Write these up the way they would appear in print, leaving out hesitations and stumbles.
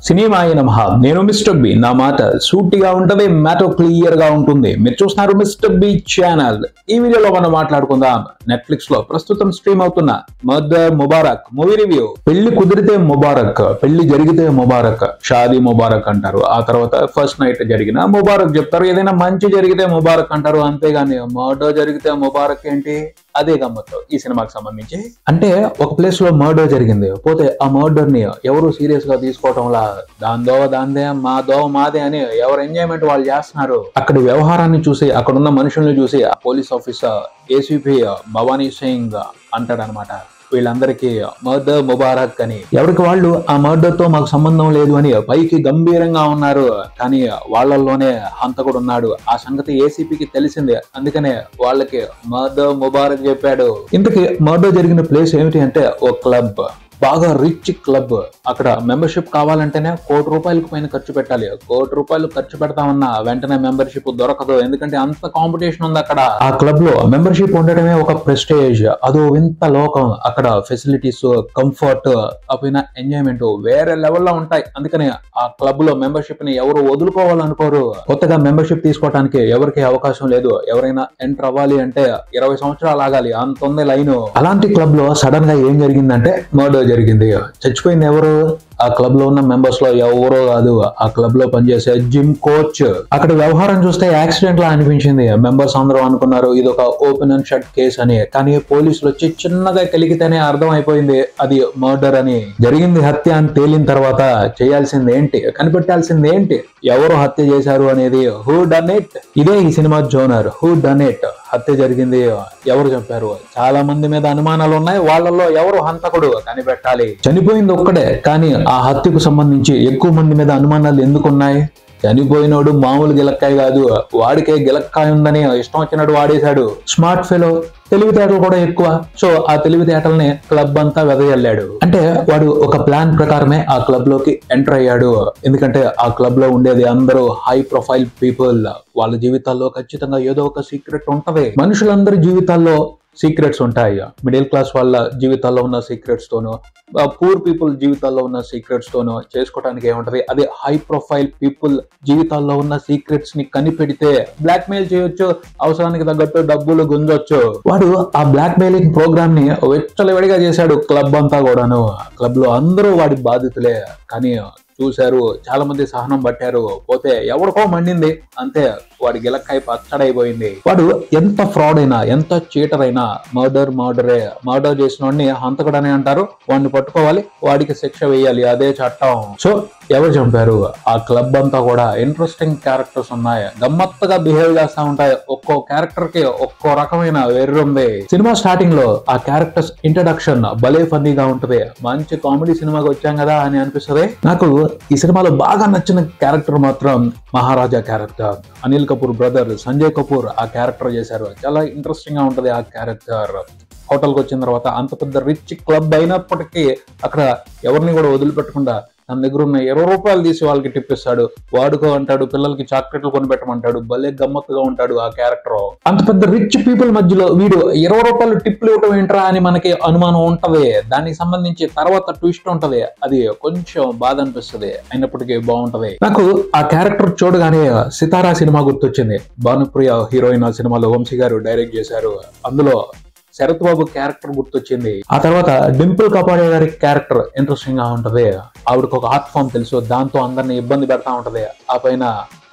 సినిమాయ నమః. నేను mister B. నా మాట సూటిగా ఉంటది, మ్యాటర్ క్లియర్ గా ఉంటుంది. మీరు చూస్తున్నారు మిస్టర్ బి ఛానల్. ఈ వీడియోలో మనం మాట్లాడుకుందాం నెట్ఫ్లిక్స్ లో ప్రస్తుతం స్ట్రీమ్ అవుతున్న మదర్ ముబారక్ మూవీ రివ్యూ. పెళ్లి కుదిరితే ముబారక్, పెళ్లి జరిగితే ముబారక్, షాదీ ముబారక్ అంటారు. ఆ తర్వాత ఫస్ట్ నైట్ జరిగిన ముబారక్ చెప్తారు. ఏదైనా మంచి జరిగితే ముబారక్ అంటారు. అంతేగాని మర్డర్ జరిగితే ముబారక్ ఏంటి? అదే గమ్మత్తు ఈ సినిమాకి సంబంధించి. అంటే ఒక ప్లేస్ లో మర్డర్ జరిగింది, పోతే ఆ మర్డర్ ని ఎవరు సీరియస్ గా తీసుకోవటంలా దాందో దాందే మాదో మాదే అని ఎవరు ఎంజాయ్మెంట్ వాళ్ళు చేస్తున్నారు. అక్కడ వ్యవహారాన్ని చూసి, అక్కడున్న మనుషుల్ని చూసి ఆ police officer ACP Bhavani Singh అంటాడనమాట, వీళ్ళందరికీ మర్డర్ ముబారక్ అని. ఎవరికి వాళ్ళు ఆ మర్డర్ తో మాకు సంబంధం లేదు అని పైకి గంభీరంగా ఉన్నారు, కానీ వాళ్ళల్లోనే హంతకుడు ఉన్నాడు. ఆ సంగతి ఏసీపీకి తెలిసిందే, అందుకనే వాళ్ళకి మర్డర్ ముబారక్ చెప్పాడు. ఇంతకీ మర్డర్ జరిగిన ప్లేస్ ఏమిటి అంటే ఓ క్లబ్, బాగా రిచ్ క్లబ్. అక్కడ మెంబర్షిప్ కావాలంటేనే ₹1,00,00,000 పైన ఖర్చు పెట్టాలి. ₹1,00,00,000 ఖర్చు పెడతామన్నా వెంటనే మెంబర్షిప్ దొరకదు, ఎందుకంటే అంత కాంపిటీషన్ ఉంది అక్కడ. ఆ క్లబ్ లో మెంబర్షిప్ ఉండటమే ఒక ప్రెస్టేజ్, అదో వింత లోకం. అక్కడ ఫెసిలిటీస్, కంఫర్ట్, అపోయిన ఎంజాయ్మెంట్ వేరే లెవెల్లో ఉంటాయి. అందుకని ఆ క్లబ్ లో మెంబర్షిప్ ని ఎవరు వదులుకోవాలనుకోరు. కొత్తగా మెంబర్షిప్ తీసుకోవడానికి ఎవరికి అవకాశం లేదు. ఎవరైనా ఎంటర్ అవ్వాలి అంటే 20 సంవత్సరాలు ఆగాలి, అంత ఉంది లైన్. అలాంటి క్లబ్ లో సడన్ గా ఏం జరిగిందంటే మర్డర్ జరిగింది. చచ్చిపోయింది ఎవరు? ఆ క్లబ్ లో ఉన్న మెంబర్స్ లో ఎవరో కాదు, ఆ క్లబ్ లో పనిచేసే జిమ్ కోచ్. అక్కడ వ్యవహారం చూస్తే యాక్సిడెంట్ లా అనిపించింది. మెంబర్స్ అందరూ అనుకున్నారు ఇది ఒక ఓపెన్ అండ్ షట్ కేసు అని, కానీ పోలీసులు వచ్చి చిన్నగా కలిగితేనే అర్థం అయిపోయింది అది మర్డర్ అని. జరిగింది హత్య అని తేలిన తర్వాత చేయాల్సింది ఏంటి, కనిపెట్టాల్సింది ఏంటి, ఎవరు హత్య చేశారు అనేది. Who done it? ఇదే ఈ cinema genre, who done it. హత్య జరిగింది, ఎవరు చెప్పారు? చాలా మంది మీద అనుమానాలు ఉన్నాయి, వాళ్ళల్లో ఎవరు హంతకుడు కనిపెట్టాలి. చనిపోయింది ఒక్కడే, కానీ ఆ హత్యకు సంబంధించి ఎక్కువ మంది మీద అనుమానాలు ఎందుకున్నాయి? చనిపోయినోడు మామూలు గిలక్కాయ కాదు, వాడికే గిలక్కాయ ఉందని ఇష్టం వచ్చినట్టు వాడేశాడు. స్మార్ట్ ఫెలో, తెలివితేటలు కూడా ఎక్కువ. సో ఆ తెలివితేటల్ని క్లబ్ అంతా వెదజల్లాడు. అంటే వాడు ఒక ప్లాన్ ప్రకారమే ఆ క్లబ్ లోకి ఎంటర్ అయ్యాడు. ఎందుకంటే ఆ క్లబ్ లో ఉండేది అందరూ హై ప్రొఫైల్ పీపుల్. వాళ్ళ జీవితాల్లో ఖచ్చితంగా ఏదో ఒక సీక్రెట్ ఉంటది. మనుషులందరి జీవితాల్లో సీక్రెట్స్ ఉంటాయి. మిడిల్ క్లాస్ వాళ్ళ జీవితాల్లో ఉన్న సీక్రెట్స్ తోనో, పూర్ పీపుల్ జీవితాల్లో ఉన్న సీక్రెట్స్ తోనో చేసుకోవడానికి ఏముంటది. అదే హై ప్రొఫైల్ పీపుల్ జీవితాల్లో ఉన్న సీక్రెట్స్ ని కనిపెడితే బ్లాక్ మెయిల్ చేయొచ్చు, అవసరానికి తగ్గట్టు డబ్బులు గుంజొచ్చు. వాడు ఆ బ్లాక్ మెయిలింగ్ ప్రోగ్రామ్ ని విచ్చలవిడిగా చేశాడు క్లబ్ అంతా కూడాను. క్లబ్ లో అందరూ వాడి బాధితులే, కానీ చూశారు, చాలా మంది సహనం పట్టారు. పోతే ఎవరికో మండింది, అంతే వాడి గిలక్కాయ పచ్చడైపోయింది. వాడు ఎంత ఫ్రాడ్ అయినా, ఎంత చీటర్ అయినా మర్డరే. మర్డర్ చేసిన వాడిని హంతకుడని అంటారు. వాడిని పట్టుకోవాలి, వాడికి శిక్ష వేయాలి, అదే చట్టం. సో ఎవరు చంపారు? ఆ క్లబ్ అంతా కూడా ఇంట్రెస్టింగ్ క్యారెక్టర్స్ ఉన్నాయి, గమ్మత్తుగా బిహేవ్ చేస్తా ఉంటాయి. ఒక్కో క్యారెక్టర్ కి ఒక్కో రకమైన వెర్రి ఉంది. సినిమా స్టార్టింగ్ లో ఆ క్యారెక్టర్స్ ఇంట్రడక్షన్ భలే ఫన్నీగా ఉంటది. మంచి కామెడీ సినిమాకి వచ్చాం కదా అని అనిపిస్తుంది. నాకు ఈ సినిమాలో బాగా నచ్చిన క్యారెక్టర్ మాత్రం మహారాజా క్యారెక్టర్. అనిల్ కపూర్ బ్రదర్ సంజయ్ కపూర్ ఆ క్యారెక్టర్ చేశారు. చాలా ఇంట్రెస్టింగ్ గా ఉంటది ఆ క్యారెక్టర్. హోటల్కి వచ్చిన తర్వాత అంత పెద్ద రిచ్ క్లబ్ అయినప్పటికీ అక్కడ ఎవరిని కూడా వదిలిపెట్టకుండా తన దగ్గర ఉన్న ₹20 తీసి వాళ్ళకి టిప్ ఇస్తాడు. వాడుకో అంటాడు, పిల్లలకి చాక్లెట్లు కొనిపెట్టమంటాడు. భలే గమ్మత్తుగా ఉంటాడు ఆ క్యారెక్టర్. అంత పెద్ద రిచ్ పీపుల్ మధ్యలో వీడు ₹20 టిప్లు ఇవ్వటం ఏంట్రా అని మనకి అనుమానం ఉంటది. దానికి సంబంధించి తర్వాత ట్విస్ట్ ఉంటది, అది కొంచెం బాధ అనిపిస్తుంది, అయినప్పటికీ బాగుంటది. నాకు ఆ క్యారెక్టర్ చూడగానే సితారా సినిమా గుర్తొచ్చింది. భానుప్రియ హీరోయిన్ ఆ సినిమాలో వంశీ గారు డైరెక్ట్ చేశారు. అందులో శరత్ బాబు క్యారెక్టర్ గుర్తొచ్చింది. ఆ తర్వాత డింపుల్ కపాడియా గారి క్యారెక్టర్ ఇంట్రెస్టింగ్ గా ఉంటది. ఆవిడకు ఒక ఆర్ట్ ఫామ్ తెలుసు, దాంతో అందరిని ఇబ్బంది పెడతా ఉంటది. ఆ పైన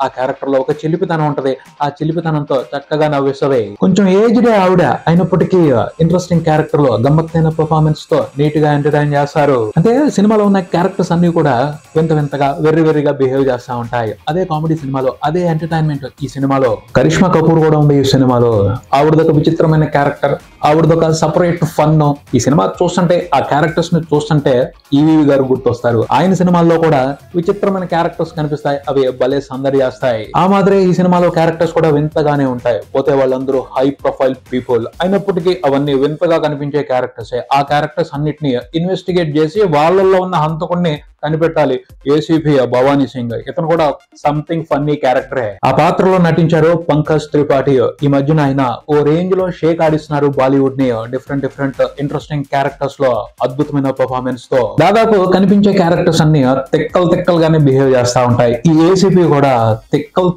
ఆ క్యారెక్టర్ లో ఒక చిలిపితనం ఉంటది. ఆ చిలిపితనంతో చక్కగా నవ్విస్తుంది. కొంచెం ఏజ్డ్ ఆవిడ అయినప్పటికీ ఇంట్రెస్టింగ్ క్యారెక్టర్ లో గమ్మత్తైన పర్ఫార్మెన్స్ తో నీట్ గా ఎంటర్టైన్ చేస్తారు. అంటే సినిమాలో ఉన్న క్యారెక్టర్స్ అన్ని కూడా వింతగా వెర్రిగా బిహేవ్ చేస్తా ఉంటాయి. అదే కామెడీ సినిమాలో, అదే ఎంటర్టైన్మెంట్ ఈ సినిమాలో. కరిష్మా కపూర్ కూడా ఉంది ఈ సినిమాలో. ఆవిడదొక విచిత్రమైన క్యారెక్టర్, ఆవిడదొక సపరేట్ ఫన్. ఈ సినిమా చూస్తుంటే, ఆ క్యారెక్టర్స్ ని చూస్తుంటే ఈవీవి గారు గుర్తొస్తారు. ఆయన సినిమాల్లో కూడా విచిత్రమైన క్యారెక్టర్స్ కనిపిస్తాయి, అవి భలే సందడి చేస్తాయి. ఆ మాదిరే ఈ సినిమాలో క్యారెక్టర్స్ కూడా వింతగానే ఉంటాయి. పోతే వాళ్ళందరూ హై ప్రొఫైల్ పీపుల్ అయినప్పటికీ అవన్నీ వింతగా కనిపించే క్యారెక్టర్సే. ఆ క్యారెక్టర్స్ అన్నిటిని ఇన్వెస్టిగేట్ చేసి వాళ్ళల్లో ఉన్న హంతకుడిని కనిపెట్టాలి. ఏసీపీ భవానీ సింగ్ ఇతను కూడా సంథింగ్ ఫన్నీ క్యారెక్టరే. ఆ పాత్రలో నటించారు పంకజ్ త్రిపాఠి. ఈ మధ్యన ఆయన ఓ రేంజ్ లో షేక్ ఆడిస్తున్నారు బాలీవుడ్ ని. డిఫరెంట్ ఇంట్రెస్టింగ్ క్యారెక్టర్స్ లో అద్భుతమైన పర్ఫార్మెన్స్ తో దాదాపు కనిపించే క్యారెక్టర్స్ అన్ని తిక్కల్ గానే బిహేవ్ చేస్తా ఉంటాయి. ఈ ఏసీపీ కూడా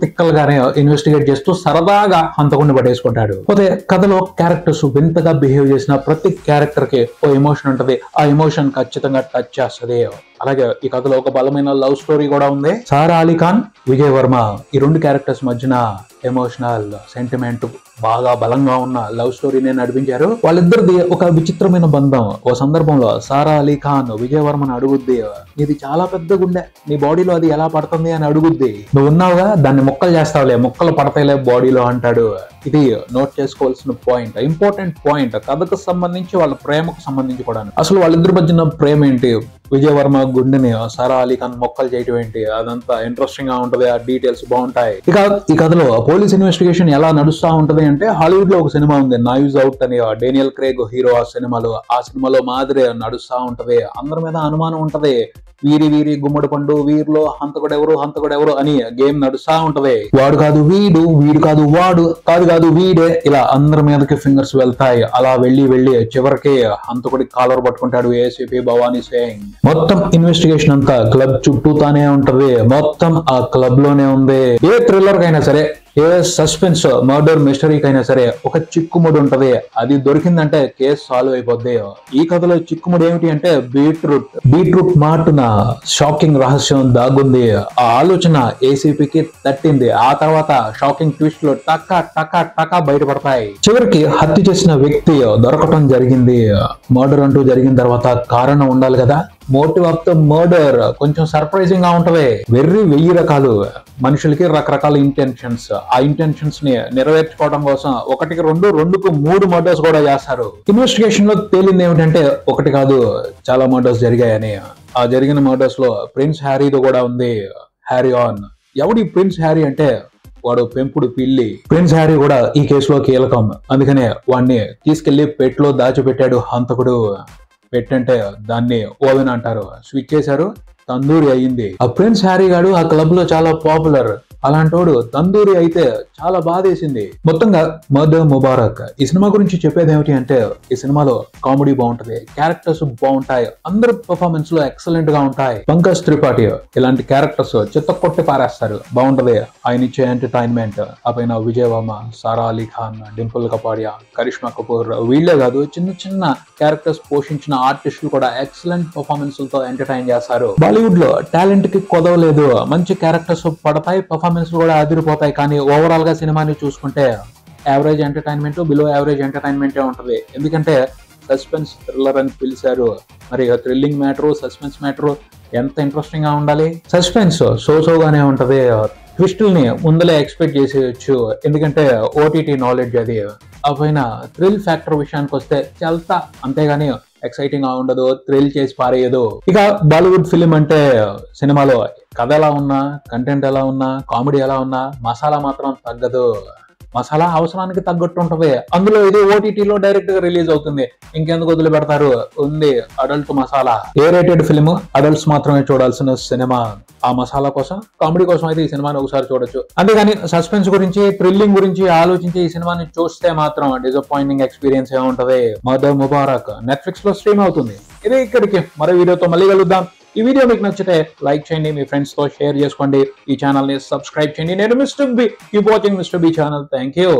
తిక్కల్ గానే ఇన్వెస్టిగేట్ చేస్తూ సరదాగా హంతకుండా పట్టేసుకుంటాడు. పోతే కథలో క్యారెక్టర్స్ వింతగా బిహేవ్ చేసిన ప్రతి క్యారెక్టర్ కి ఓ ఎమోషన్ ఉంటది. ఆ ఎమోషన్ ఖచ్చితంగా టచ్ చేస్తది. అలాగే ఈ కథలో ఒక బలమైన లవ్ స్టోరీ కూడా ఉంది. సారా అలీ ఖాన్, విజయ్ వర్మ ఈ రెండు క్యారెక్టర్స్ మధ్యన ఎమోషనల్ సెంటిమెంట్ బాగా బలంగా ఉన్న లవ్ స్టోరీని నడిపించారు. వాళ్ళిద్దరిది ఒక విచిత్రమైన బంధం. ఓ సందర్భంలో సారా అలీ ఖాన్ విజయ్ వర్మను అడుగుద్ది, ఇది చాలా పెద్ద గుండె, నీ బాడీలో అది ఎలా పడుతుంది అని అడుగుద్ది. నువ్వు ఉన్నావుగా, దాన్ని ముక్కలు చేస్తావులే, ముక్కలు పడతాయిలే బాడీలో అంటాడు. ఇది నోట్ చేసుకోవాల్సిన పాయింట్, ఇంపార్టెంట్ పాయింట్. కథకు సంబంధించి వాళ్ళ ప్రేమకు సంబంధించి కూడా. అసలు వాళ్ళిద్దరి మధ్యన ప్రేమ ఏంటి, విజయ్ వర్మ గుండెని సారా అలీ ఖాన్ మొక్కలు చేయటం ఏంటి, అదంతా ఇంట్రెస్టింగ్ గా ఉంటది. ఆ డీటెయిల్స్ బాగుంటాయి. ఇక ఈ కథలో పోలీస్ ఇన్వెస్టిగేషన్ ఎలా నడుస్తా ఉంటది అంటే, హాలీవుడ్ లో ఒక సినిమా ఉంది నైవ్స్ అవుట్ అని, డేనియల్ క్రేగ్ హీరో. ఆ సినిమాలో మాదిరి నడుస్తా ఉంటది. అందరి మీద అనుమానం ఉంటది. వీరి గుమ్మడి పండు, వీరిలో హంతకుడెవరు అని గేమ్ నడుస్తా ఉంటది. వాడు కాదు వీడు, వీడు కాదు వాడు, కాదు వీడే, ఇలా అందరి మీదకి ఫింగర్స్ వెళ్తాయి. అలా వెళ్ళి చివరికి హంతకుడి కాలర్ పట్టుకుంటాడు ఏసీపీ భవానీ సింగ్. మొత్తం ఇన్వెస్టిగేషన్ అంతా క్లబ్ చుట్టూతానే ఉంటది. మొత్తం ఆ క్లబ్ లోనే ఉంది. ఏ థ్రిల్లర్ కైనా సరే, ఏ సస్పెన్స్ మర్డర్ మిస్టరీకైనా సరే ఒక చిక్కుముడి ఉంటది. అది దొరికిందంటే కేసు సాల్వ్ అయిపోద్ది. ఈ కథలో చిక్కుముడి ఏమిటి అంటే బీట్రూట్ మాటున షాకింగ్ రహస్యం దాగుంది. ఆ ఆలోచన ఏసీపీకి తట్టింది. ఆ తర్వాత షాకింగ్ ట్విస్ట్ లో టకా బయటపడతాయి. చివరికి హత్య చేసిన వ్యక్తి దొరకటం జరిగింది. మర్డర్ అంటూ జరిగిన తర్వాత కారణం ఉండాలి కదా. మోటివ్ ఆఫ్ ద మర్డర్ కొంచెం సర్ప్రైజింగ్ గా ఉంటది. 1000 రకాలు మనుషులకి రకరకాల ఇంటెన్షన్స్. ఆ ఇంటెన్షన్స్ ని నెరవేర్చుకోవడం కోసం 1కి 2, 2కు 3 మర్డర్స్ కూడా చేస్తారు. ఇన్వెస్టిగేషన్ లో తేలింది ఏమిటంటే, ఒకటి కాదు చాలా మర్డర్స్ జరిగాయని. ఆ జరిగిన మర్డర్స్ లో ప్రిన్స్ హ్యారీతో కూడా ఉంది. Harry on. ఎవడి ప్రిన్స్ హ్యారీ అంటే, వాడు పెంపుడు పిల్లి. ప్రిన్స్ హ్యారీ కూడా ఈ కేసులో కీలకం. అందుకనే వాడిని తీసుకెళ్లి పెట్లో దాచిపెట్టాడు హంతకుడు. పెట్టంటే దాన్ని ఓవెన్ అంటారు. స్విచ్ చేశారు, తందూరి అయ్యింది. ఆ ప్రిన్స్ హ్యారీ గాడు ఆ క్లబ్ లో చాలా పాపులర్. అలాంటోడు తందూరి అయితే చాలా బాధేసింది. మొత్తంగా మర్డర్ ముబారక్. ఈ సినిమా గురించి చెప్పేది ఏమిటి అంటే, ఈ సినిమాలో కామెడీ బాగుంటది, క్యారెక్టర్స్ బాగుంటాయి, అందరు పర్ఫార్మెన్స్ లో ఎక్సలెంట్ గా ఉంటాయి. పంకజ్ త్రిపాఠి ఇలాంటి క్యారెక్టర్స్ చెత్త కొట్టి పారేస్తారు. బాగుంటది ఆయన ఇచ్చే ఎంటర్టైన్మెంట్. ఆ పైన విజయ్ వర్మ, సారా అలీ ఖాన్, డింపుల్ కపాడియా, కరిష్మా కపూర్ వీళ్లే కాదు, చిన్న క్యారెక్టర్స్ పోషించిన ఆర్టిస్టులు కూడా ఎక్సలెంట్ పర్ఫార్మెన్స్ తో ఎంటర్టైన్ చేస్తారు. బాలీవుడ్ లో టాలెంట్ కి కొదవలేదు. మంచి క్యారెక్టర్స్ పడతాయి, పర్ఫార్మెన్స్ కూడా అదిరిపోతాయి. కానీ ఓవరాల్ గా సినిమాని చూసుకుంటే యావరేజ్ ఎంటర్టైన్మెంట్, బిలో యావరేజ్ ఎంటర్టైన్మెంటే ఉంటది. ఎందుకంటే సస్పెన్స్ థ్రిల్లర్ అని పిలిచారు. మరి థ్రిల్లింగ్ మ్యాటర్, సస్పెన్స్ మ్యాటర్ ఎంత ఇంట్రెస్టింగ్ గా ఉండాలి. సస్పెన్స్ సోగానే ఉంటది. ట్విస్టుల్ని ముందలే ఎక్స్పెక్ట్ చేసేయచ్చు, ఎందుకంటే ఓటీటీ నాలెడ్జ్ అది. ఆ పైన థ్రిల్ ఫ్యాక్టర్ విషయానికి వస్తే చల్తా, అంతేగాని ఎక్సైటింగ్ గా ఉండదు, థ్రిల్ చేసి పారేయదు. ఇక బాలీవుడ్ ఫిలిం అంటే సినిమాలో కథ ఎలా ఉన్నా, కంటెంట్ ఎలా ఉన్నా, కామెడీ ఎలా ఉన్నా, మసాలా మాత్రం తగ్గదు. మసాలా అవసరానికి తగ్గట్టు ఉంటది. అందులో ఇది ఓటీటీలో డైరెక్ట్ గా రిలీజ్ అవుతుంది. ఇంకెందుకు వదిలి పెడతారు, ఉంది adult masala. A rated film, adults మాత్రమే చూడాల్సిన సినిమా. ఆ మసాలా కోసం, కామెడీ కోసం అయితే ఈ సినిమాని ఒకసారి చూడొచ్చు. అంతేగాని సస్పెన్స్ గురించి, థ్రిల్లింగ్ గురించి ఆలోచించి ఈ సినిమాని చూస్తే మాత్రం డిసప్పాయింటింగ్ ఎక్స్పీరియన్స్ ఏ ఉంటది. మర్డర్ ముబారక్ నెట్ఫ్లిక్స్ లో స్ట్రీమ్ అవుతుంది. ఇదే ఇక్కడికి మరో వీడియోతో మళ్ళీ కలుద్దాం. ఈ వీడియో మీకు నచ్చితే లైక్ చేయండి, మీ ఫ్రెండ్స్ తో షేర్ చేసుకోండి, ఈ ఛానల్ ని సబ్స్క్రైబ్ చేయండి. నేను mister B. Keep watching mister B channel. Thank you.